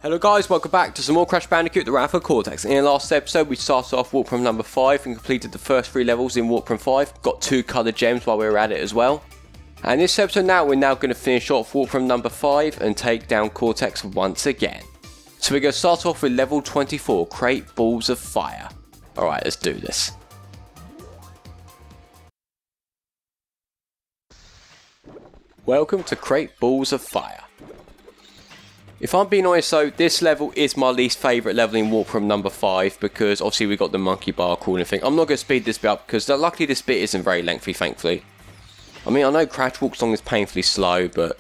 Hello guys, welcome back to some more Crash Bandicoot, the Wrath of Cortex. In the last episode we started off Warp from number 5 and completed the first 3 levels in Warp from 5. Got 2 coloured gems while we were at it as well. And this episode we're now going to finish off Warp from number 5 and take down Cortex once again. So we're going to start off with level 24, Create Balls of Fire. Alright, let's do this. Welcome to Create Balls of Fire. If I'm being honest though, this level is my least favourite level in Warp from number 5 because obviously we got the monkey bar crawling thing. I'm not going to speed this bit up because luckily this bit isn't very lengthy, thankfully. I mean, I know Crash walks along is painfully slow, but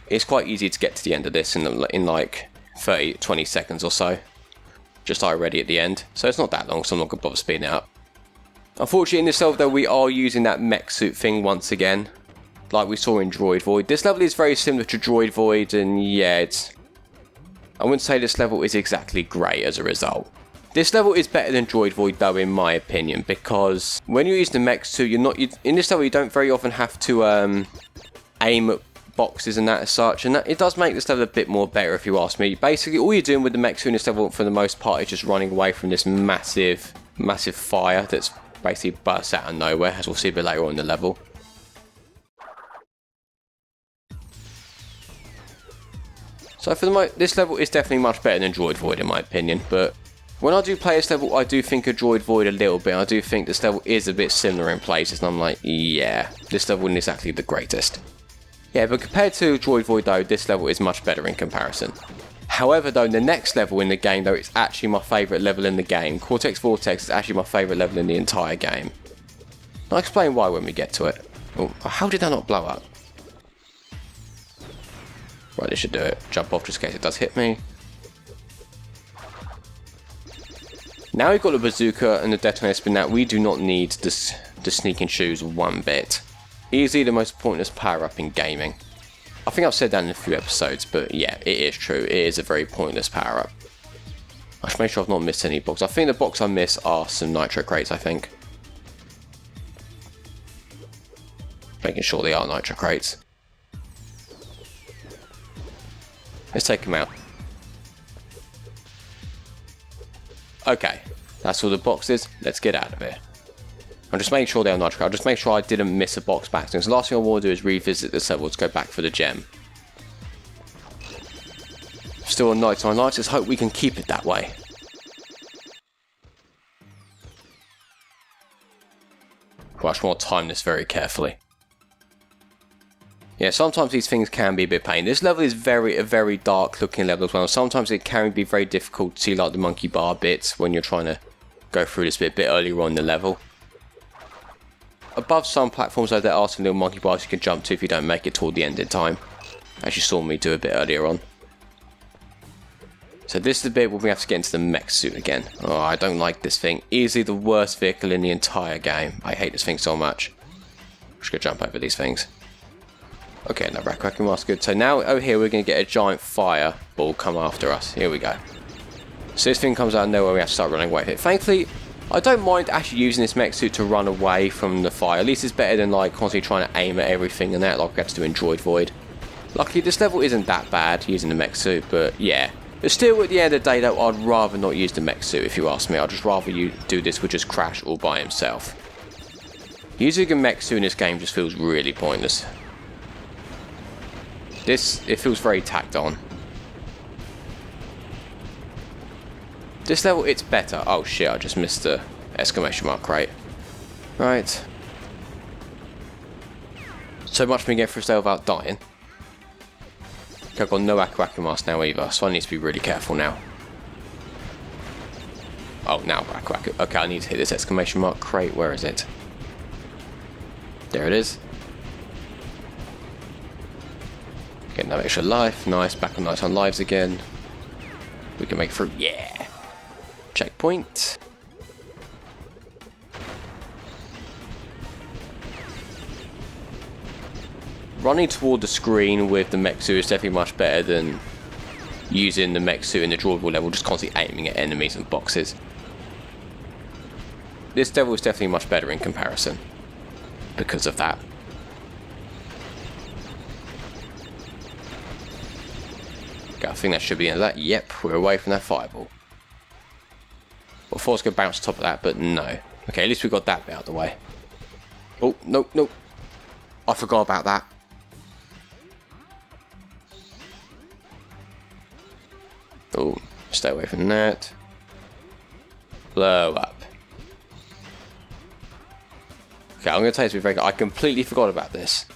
it's quite easy to get to the end of this in like 20 seconds or so. Just already at the end, so it's not that long, so I'm not going to bother speeding it up. Unfortunately in this level though, we are using that mech suit thing once again, like we saw in Droid Void. This level is very similar to Droid Void, and yeah, I wouldn't say this level is exactly great as a result. This level is better than Droid Void though, in my opinion, because when you use the mech suit, in this level you don't very often have to aim at boxes and that as such, and it does make this level a bit more better if you ask me. Basically all you're doing with the mech suit in this level for the most part is just running away from this massive fire that's basically bursts out of nowhere, as we'll see a bit later on in the level. So for this level is definitely much better than Droid Void in my opinion, but when I do play this level I do think of Droid Void a little bit. I do think this level is a bit similar in places, and I'm like, yeah, this level isn't exactly the greatest. Yeah, but compared to Droid Void though, this level is much better in comparison. However though, the next level in the game though, it's actually my favourite level in the game. Cortex Vortex is actually my favourite level in the entire game. I'll explain why when we get to it. Oh, how did that not blow up? Right, this should do it. Jump off just in case it does hit me. Now we've got the bazooka and the detonator spin out, we do not need the sneaking shoes one bit. Easily the most pointless power up in gaming. I think I've said that in a few episodes, but yeah, it is true. It is a very pointless power up. I should make sure I've not missed any boxes. I think the box I missed are some nitro crates, I think. Making sure they are nitro crates. Let's take them out. Okay, that's all the boxes. Let's get out of here. I'm just making sure they're nitro. I'll just make sure I didn't miss a box back. So the last thing I want to do is revisit this level to go back for the gem. Still on nighttime lights. Let's hope we can keep it that way. I just want to time this very carefully. Yeah, sometimes these things can be a bit pain. This level is a very dark looking level as well. Sometimes it can be very difficult to see like the monkey bar bits when you're trying to go through this bit a bit earlier on in the level. Above some platforms though, there are some little monkey bars you can jump to if you don't make it toward the end in time, as you saw me do a bit earlier on. So this is the bit where we have to get into the mech suit again. Oh, I don't like this thing. Easily the worst vehicle in the entire game. I hate this thing so much. I'm just gonna jump over these things. Okay, now cracking mask, good. So now over here we're going to get a giant fireball come after us. Here we go. So this thing comes out of nowhere, we have to start running away with it. Thankfully, I don't mind actually using this mech suit to run away from the fire. At least it's better than like constantly trying to aim at everything and that like we have to do in Droid Void. Luckily this level isn't that bad using the mech suit, but yeah. But still at the end of the day though, I'd rather not use the mech suit if you ask me. I'd just rather you do this with just Crash all by himself. Using a mech suit in this game just feels really pointless. It feels very tacked on. This level, it's better. Oh shit, I just missed the exclamation mark crate. Right. So much for me getting through this level without dying. Okay, I've got no Aku mask now either, so I need to be really careful now. Oh, now Aku. Okay, I need to hit this exclamation mark crate. Where is it? There it is. Getting no extra life, nice, back on nice on lives again. We can make it through, yeah! Checkpoint. Running toward the screen with the mech suit is definitely much better than using the mech suit in the drawable level, just constantly aiming at enemies and boxes. This level is definitely much better in comparison because of that. go. I think that should be the end of that. Yep, we're away from that fireball. Well, I thought I was going to bounce on top of that, but no. Okay, at least we got that bit out of the way. Oh, no, no. I forgot about that. Oh, stay away from that. Blow up. Okay, I'm going to tell you something very good. I completely forgot about this.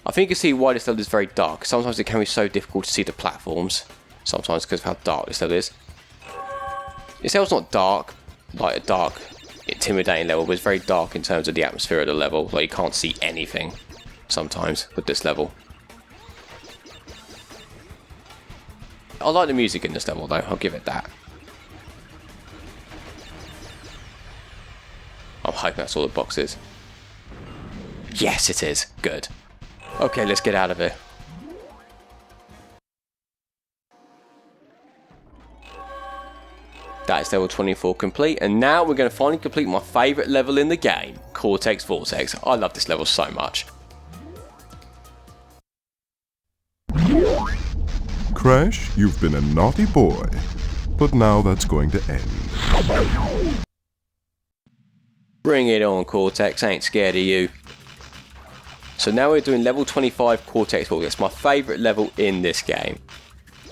I think you can see why this level is very dark. Sometimes it can be so difficult to see the platforms. Sometimes because of how dark this level is. This level's not dark, like a dark, intimidating level, but it's very dark in terms of the atmosphere of the level. Like you can't see anything sometimes with this level. I like the music in this level though, I'll give it that. I'm hoping that's all the box is. Yes, it is. Good. Okay, let's get out of here. That is level 24 complete, and now we're going to finally complete my favourite level in the game, Cortex Vortex. I love this level so much. Crash, you've been a naughty boy, but now that's going to end. Bring it on, Cortex, ain't scared of you. So now we're doing level 25 Cortex Vortex, my favourite level in this game.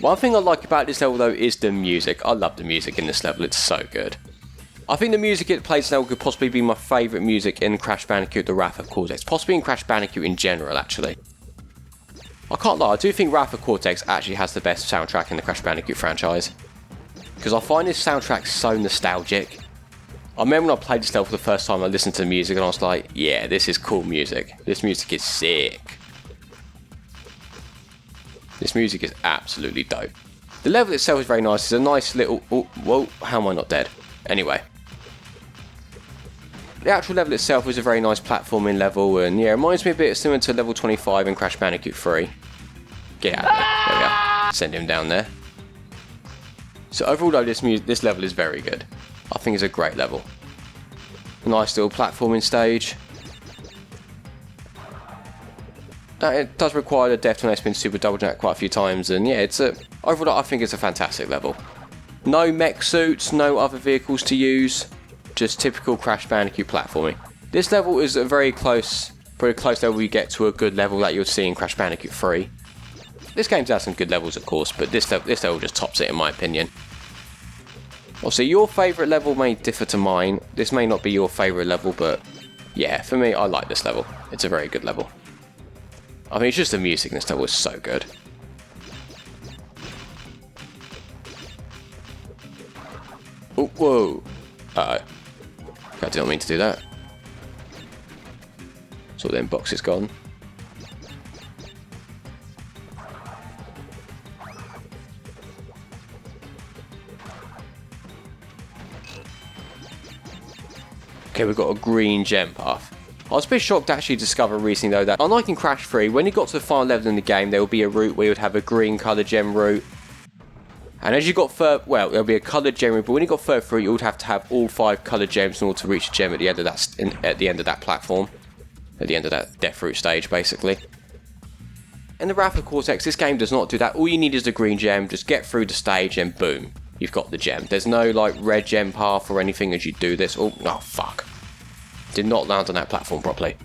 One thing I like about this level though is the music. I love the music in this level, it's so good. I think the music it plays now could possibly be my favourite music in Crash Bandicoot, the Wrath of Cortex. Possibly in Crash Bandicoot in general, actually. I can't lie, I do think Wrath of Cortex actually has the best soundtrack in the Crash Bandicoot franchise. Because I find this soundtrack so nostalgic. I remember when I played this level for the first time, I listened to the music and I was like, yeah, this is cool music. This music is sick. This music is absolutely dope. The level itself is very nice. It's a nice little... Oh, whoa, how am I not dead? Anyway. The actual level itself is a very nice platforming level, and yeah, it reminds me a bit similar to level 25 in Crash Bandicoot 3. Get out of there. There we are. Send him down there. So overall though, this level is very good. I think it's a great level. A nice little platforming stage. It does require the depth on spin super double jump quite a few times, and yeah, overall I think it's a fantastic level. No mech suits, no other vehicles to use, just typical Crash Bandicoot platforming. This level is a very close, pretty close level you get to a good level that you'll see in Crash Bandicoot 3. This game's had some good levels of course, but this level just tops it in my opinion. Obviously your favourite level may differ to mine. This may not be your favourite level, but yeah, for me I like this level. It's a very good level. I mean, it's just the music in this level is so good. Oh, whoa. Uh-oh. I did not mean to do that. So then box is gone. Okay, we've got a green gem path. I was a bit shocked to actually discover recently though that, unlike in Crash 3, when you got to the final level in the game, there will be a route where you would have a green coloured gem route. And as you got further, well, there'll be a coloured gem route, but when you got further through, you would have to have all 5 coloured gems in order to reach a gem at the end of that platform. At the end of that death route stage, basically. In the Wrath of Cortex, this game does not do that. All you need is the green gem, just get through the stage and boom, you've got the gem. There's no like red gem path or anything as you do this. Oh fuck. Did not land on that platform properly.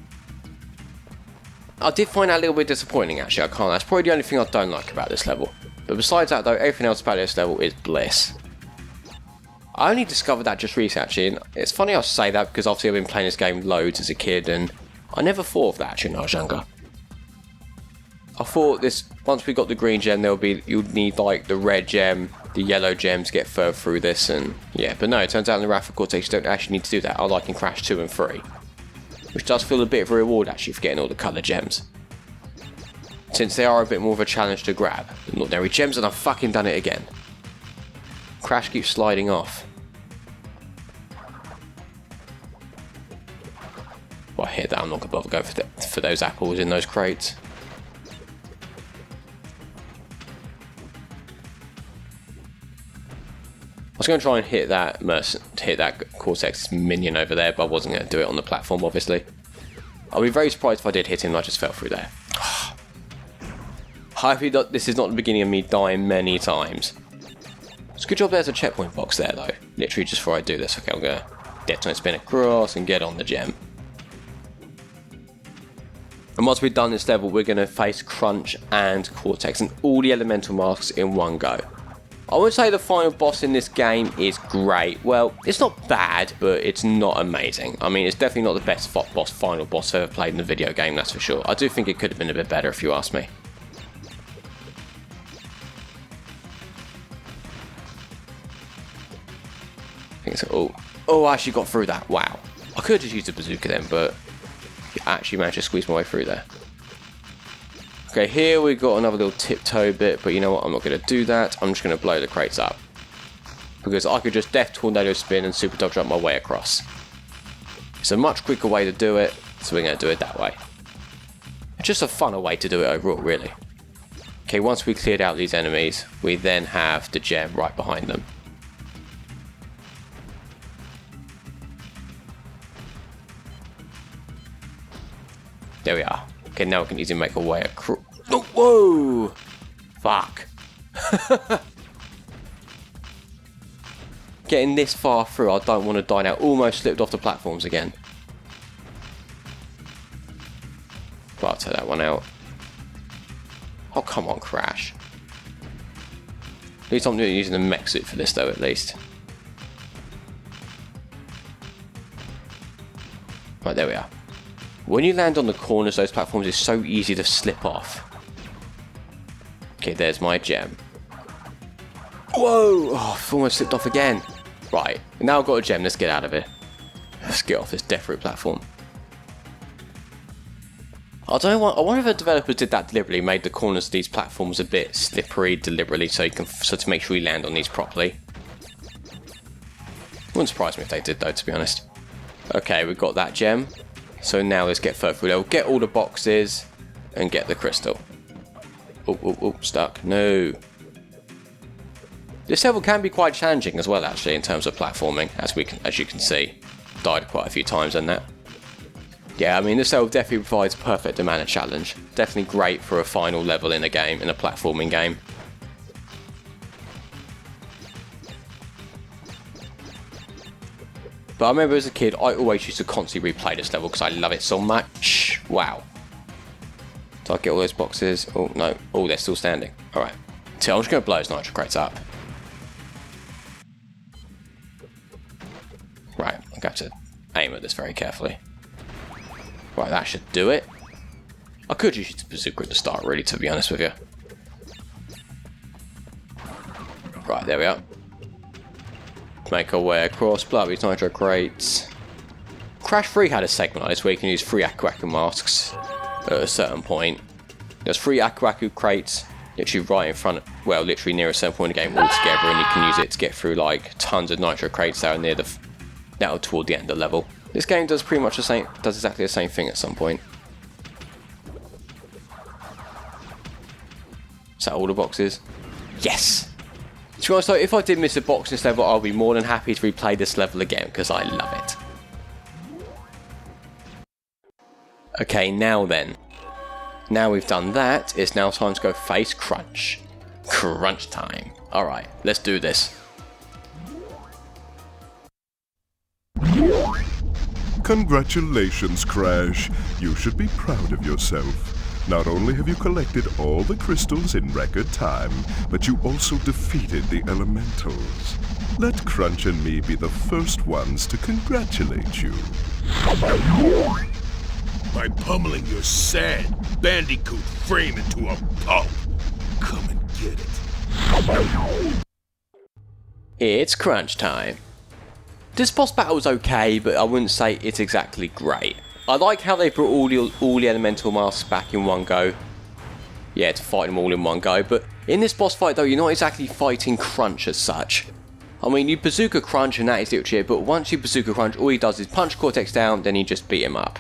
I did find that a little bit disappointing actually, I can't. That's probably the only thing I don't like about this level. But besides that though, everything else about this level is bliss. I only discovered that just recently actually, and it's funny I say that because obviously I've been playing this game loads as a kid and I never thought of that actually when I was younger. I thought this, once we got the green gem, you'd need like the red gem, the yellow gem to get further through this, and yeah, but no, it turns out in the Wrath of Cortex you don't actually need to do that, unlike in Crash 2 and 3. Which does feel a bit of a reward actually for getting all the colour gems. Since they are a bit more of a challenge to grab. The ordinary gems, and I've fucking done it again. Crash keeps sliding off. Well, I hit that, I'm not going to bother going for those apples in those crates. I was going to try and hit that Cortex minion over there, but I wasn't going to do it on the platform, obviously. I'll be very surprised if I did hit him and I just fell through there. Hopefully this is not the beginning of me dying many times. It's a good job there's a checkpoint box there though. Literally just before I do this. Okay, I'm going to detonate, spin across and get on the gem. And once we've done this level, we're going to face Crunch and Cortex and all the elemental masks in one go. I would say the final boss in this game is great. Well, it's not bad, but it's not amazing. I mean, it's definitely not the best final boss I've ever played in a video game, that's for sure. I do think it could have been a bit better if you ask me. I think so. Oh, I actually got through that. Wow. I could have just used a bazooka then, but I actually managed to squeeze my way through there. Okay, here we got another little tiptoe bit, but you know what? I'm not going to do that. I'm just going to blow the crates up. Because I could just death tornado spin and super dodge up my way across. It's a much quicker way to do it, so we're going to do it that way. It's just a funner way to do it overall, really. Okay, once we cleared out these enemies, we then have the gem right behind them. There we are. Okay, now we can easily make our way across. Oh, whoa! Fuck. Getting this far through, I don't want to die now. Almost slipped off the platforms again. But I'll take that one out. Oh, come on, Crash. At least I'm using the mech suit for this, though, at least. Right, there we are. When you land on the corners of those platforms, it's so easy to slip off. Okay, there's my gem. Whoa! Oh, I've almost slipped off again. Right, now I've got a gem, let's get out of here. Let's get off this death route platform. I don't know what, I wonder if the developers did that deliberately, made the corners of these platforms a bit slippery deliberately so to make sure you land on these properly. Wouldn't surprise me if they did though, to be honest. Okay, we've got that gem. So now let's get further through level, get all the boxes, and get the crystal. Oh, stuck. No. This level can be quite challenging as well, actually, in terms of platforming, as you can see. Died quite a few times on that. Yeah, I mean, this level definitely provides a perfect amount of challenge. Definitely great for a final level in a game, in a platforming game. But I remember as a kid, I always used to constantly replay this level because I love it so much. Wow. Did I get all those boxes? Oh, no. Oh, they're still standing. Alright. So I'm just going to blow those nitro crates up. Right, I'm going to aim at this very carefully. Right, that should do it. I could use the bazooka at the start, really, to be honest with you. Right, there we are. Make our way across, blow up these nitro crates. Crash 3 had a segment like this where you can use 3 Aku Aku masks at a certain point. There's 3 Aku Aku crates literally right in front, well, literally near a certain point in the game altogether, and you can use it to get through like tons of nitro crates that are near toward the end of the level. This game does pretty much the same, does exactly the same thing at some point. Is that all the boxes? Yes! To be honest though, if I did miss a box in this level, I'll be more than happy to replay this level again, because I love it. Okay, now then. Now we've done that, it's now time to go face Crunch. Crunch time. Alright, let's do this. Congratulations, Crash. You should be proud of yourself. Not only have you collected all the crystals in record time, but you also defeated the elementals. Let Crunch and me be the first ones to congratulate you. By pummeling your sad Bandicoot frame into a pulp. Come and get it. It's crunch time. This boss battle was okay, but I wouldn't say it's exactly great. I like how they brought all the elemental masks back in one go. Yeah, to fight them all in one go, but in this boss fight though, you're not exactly fighting Crunch as such. I mean, you bazooka Crunch and that is literally it, but once you bazooka Crunch, all he does is punch Cortex down, then you just beat him up.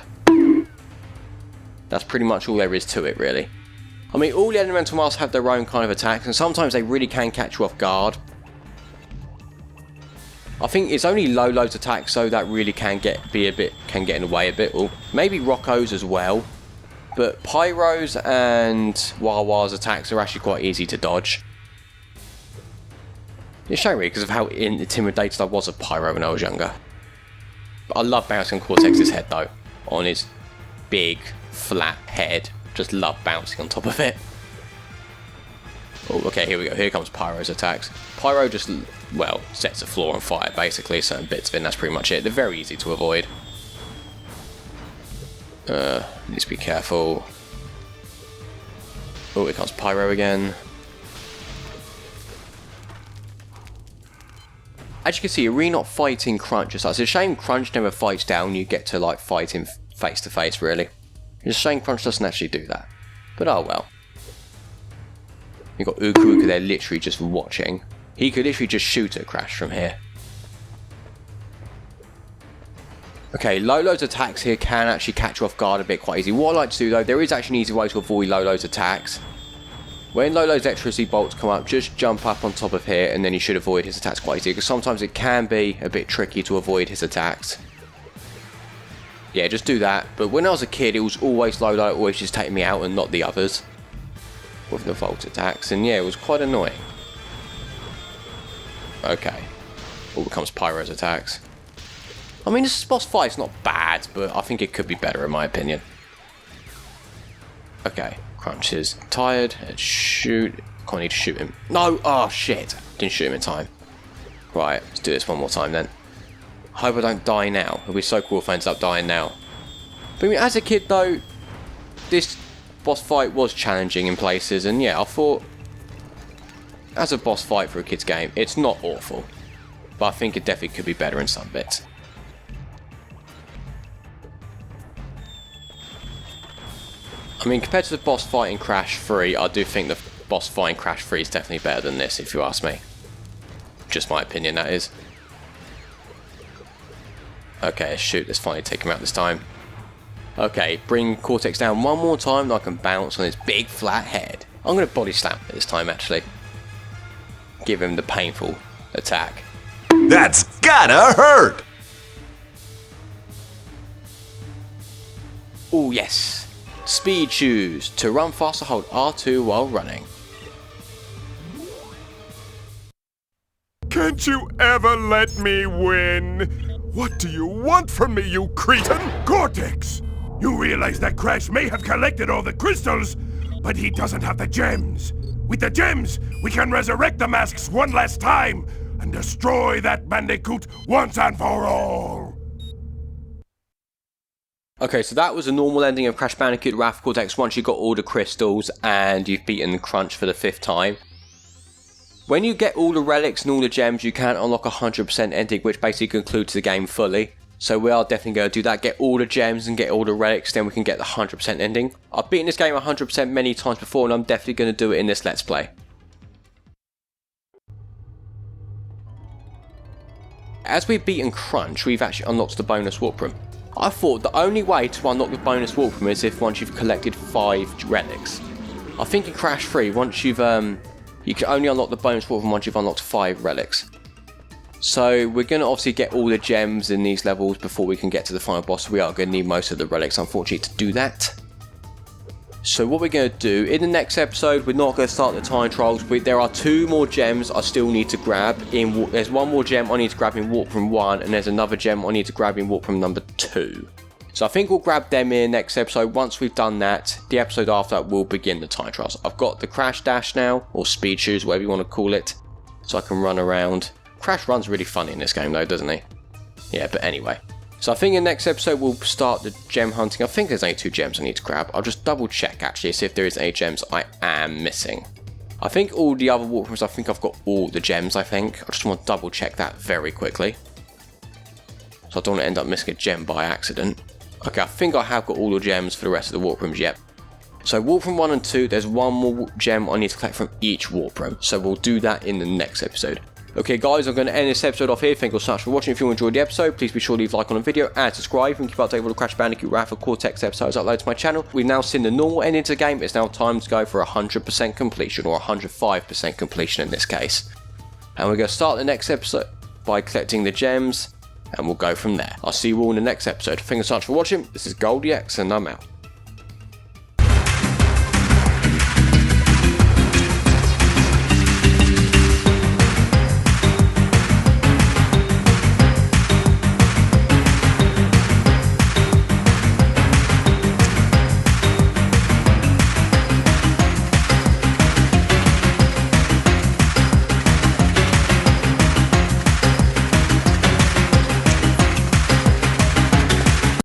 That's pretty much all there is to it, really. I mean, all the elemental masks have their own kind of attacks, and sometimes they really can catch you off guard. I think it's only Lolo's attacks, so that really can get in the way a bit, or maybe Rocco's as well. But Pyro's and Wawa's attacks are actually quite easy to dodge. It's showing me because of how intimidated I was of Pyro when I was younger. But I love bouncing on Cortex's head though. On his big, flat head. Just love bouncing on top of it. Oh, okay, here we go. Here comes Pyro's attacks. Pyro just, well, sets the floor on fire basically. Certain bits of it, and that's pretty much it. They're very easy to avoid. Need to be careful. Oh, here comes Pyro again. As you can see, you're really not fighting Crunch as such. It's a shame Crunch never fights down. You get to like fight him face to face, really. It's a shame Crunch doesn't actually do that. But oh well. You've got Uka there literally just watching. He could literally just shoot at Crash from here. Okay, Lolo's attacks here can actually catch you off guard a bit quite easy. What I like to do though, there is actually an easy way to avoid Lolo's attacks. When Lolo's electricity bolts come up, just jump up on top of here and then you should avoid his attacks quite easily, because sometimes it can be a bit tricky to avoid his attacks. Yeah, just do that. But when I was a kid, it was always Lolo always just taking me out and not the others with the volt attacks, and yeah, it was quite annoying. Okay, all becomes Pyro's attacks. I mean, this boss fight's not bad, but I think it could be better in my opinion. Okay, Crunch is tired. Let's shoot. Can't need to shoot him. No! Oh shit! Didn't shoot him in time. Right, let's do this one more time then. Hope I don't die now. It'll be so cool if I end up dying now. But I mean, as a kid though, this boss fight was challenging in places, and yeah, I thought as a boss fight for a kid's game, it's not awful. But I think it definitely could be better in some bits. I mean, compared to the boss fight in Crash 3, I do think the boss fight in Crash 3 is definitely better than this, if you ask me. Just my opinion, that is. Okay, shoot, let's finally take him out this time. Okay, bring Cortex down one more time and I can bounce on his big flat head. I'm going to body slam it this time, actually. Give him the painful attack. That's gotta hurt! Oh, yes. Speed shoes. To run faster, hold R2 while running. Can't you ever let me win? What do you want from me, you cretin? Cortex! You realize that Crash may have collected all the crystals, but he doesn't have the gems. With the gems, we can resurrect the masks one last time and destroy that Bandicoot once and for all. Okay, so that was a normal ending of Crash Bandicoot Wrath of Cortex once you got all the crystals and you've beaten Crunch for the 5th time. When you get all the relics and all the gems, you can unlock a 100% ending, which basically concludes the game fully. So we are definitely going to do that, get all the gems and get all the relics, then we can get the 100% ending. I've beaten this game 100% many times before, and I'm definitely going to do it in this Let's Play. As we've beaten Crunch, we've actually unlocked the bonus warp room. I thought the only way to unlock the bonus warp room is if once you've collected 5 relics. I think in Crash 3, once you've you can only unlock the bonus warp room once you've unlocked 5 relics. So we're going to obviously get all the gems in these levels before we can get to the final boss. We are going to need most of the relics, unfortunately, to do that. So what we're going to do, in the next episode, we're not going to start the time trials, but there are 2 more gems I still need to grab. There's 1 more gem I need to grab in warp room 1, and there's another gem I need to grab in warp room number 2. So I think we'll grab them in the next episode. Once we've done that, the episode after that will begin the time trials. I've got the Crash Dash now, or Speed Shoes, whatever you want to call it, so I can run around. Crash runs really funny in this game though, doesn't he? Yeah, but anyway. So I think in the next episode we'll start the gem hunting. I think there's only 2 gems I need to grab. I'll just double check actually, see if there is any gems I am missing. I think all the other warp rooms, I think I've got all the gems, I think. I just want to double check that very quickly. So I don't want to end up missing a gem by accident. Okay, I think I have got all the gems for the rest of the warp rooms, yep. So warp room 1 and 2, there's 1 more gem I need to collect from each warp room. So we'll do that in the next episode. Okay guys, I'm going to end this episode off here. Thank you so much for watching. If you enjoyed the episode, please be sure to leave a like on the video and subscribe and keep up to date with the Crash Bandicoot Wrath of Cortex episodes uploaded to my channel. We've now seen the normal ending to the game. It's now time to go for 100% completion, or 105% completion in this case. And we're going to start the next episode by collecting the gems, and we'll go from there. I'll see you all in the next episode. Thank you so much for watching. This is goldiex, and I'm out.